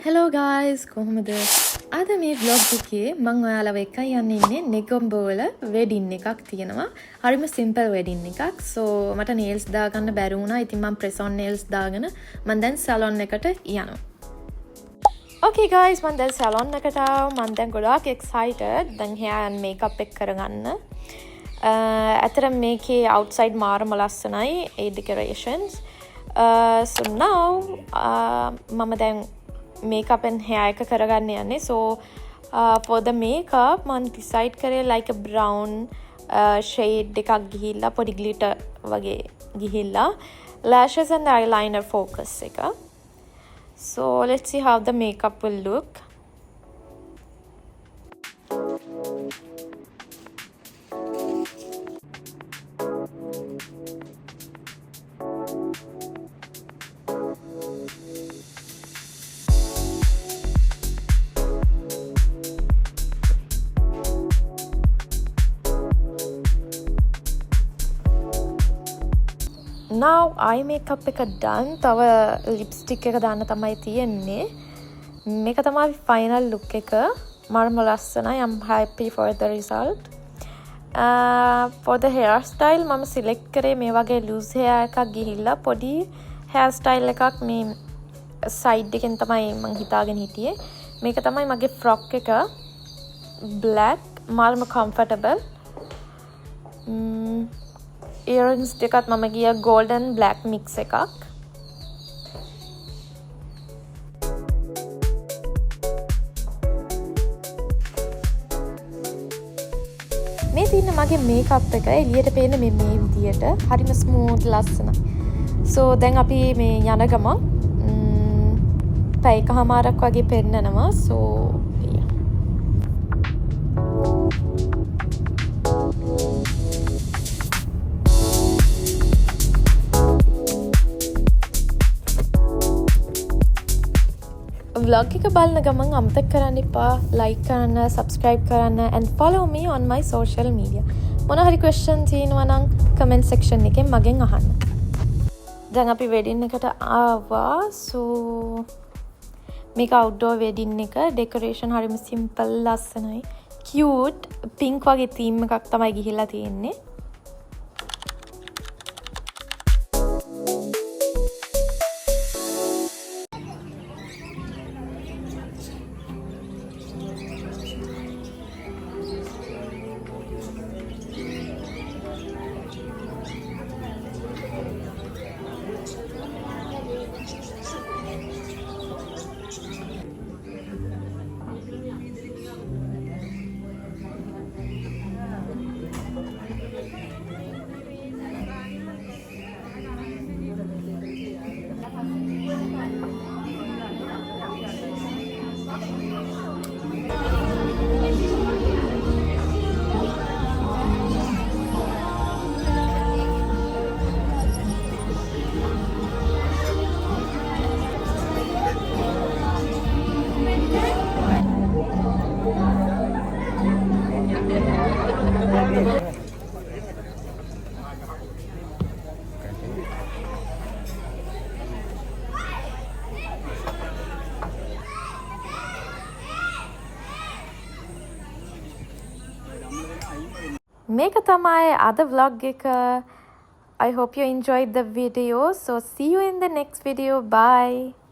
Hello guys කොහොමද අද මේ vlog එකේ මම ඔයාලව එක්ක යන්න ඉන්නේ නෙගොම්බෝ වල wedding එකක් තියෙනවා හරිම simple wedding එකක් so මට nails දාගන්න බැරි වුණා ඉතින් මම press on nails දාගෙන මම දැන් salon එකට යනවා Okay guys මම දැන් salon එකට මම දැන් ගොඩාක් excited දැන් hair and makeup එක කරගන්න අතර මේකේ outside මාරම ලස්සනයි ඒ decorations so now මම දැන් makeup and hair එක කරගන්න යන්නේ so for the makeup මම decide කරේ like a brown shade එකක් ගිහිල්ලා පොඩි glitter වගේ ගිහිල්ලා lashes and eyeliner focus එක so let's see how the makeup will look now eye makeup එක done තව lipstick එක දාන්න තමයි තියෙන්නේ මේක තමයි final look එක මරම ලස්සනයි I'm happy for the result for the hairstyle මම select කරේ මේ වගේ loose hair එකක් ගිහිල්ලා පොඩි hairstyle එකක් මේ side එකෙන් තමයි මම හිතාගෙන හිටියේ මේක තමයි මගේ frock එක black මරම comfortable earrings දෙකත් මම ගියා golden black mix එකක් මේ තියෙන මගේ මේකප් එක එළියට පේන මේ විදියට හරිම ස්මූත් ලස්සනයි so දැන් අපි මේ යන ගමන් පැය කමාරක් වගේ පෙන්නනවා so vlog එක බලන ගමන් අමතක කරන්න එපා like කරන්න subscribe කරන්න and follow me on my social media මොන හරි question තියෙනවා නම් comment section එකෙන් මගෙන් අහන්න දැන් අපි wedding එකට ආවා so මේක outdoor wedding එක decoration හරිම simple ලස්සනයි cute pink වගේ theme එකක් තමයි ගිහිල්ලා තියෙන්නේ මේක තමයි අද vlog එක I hope you enjoyed the video so see you in the next video bye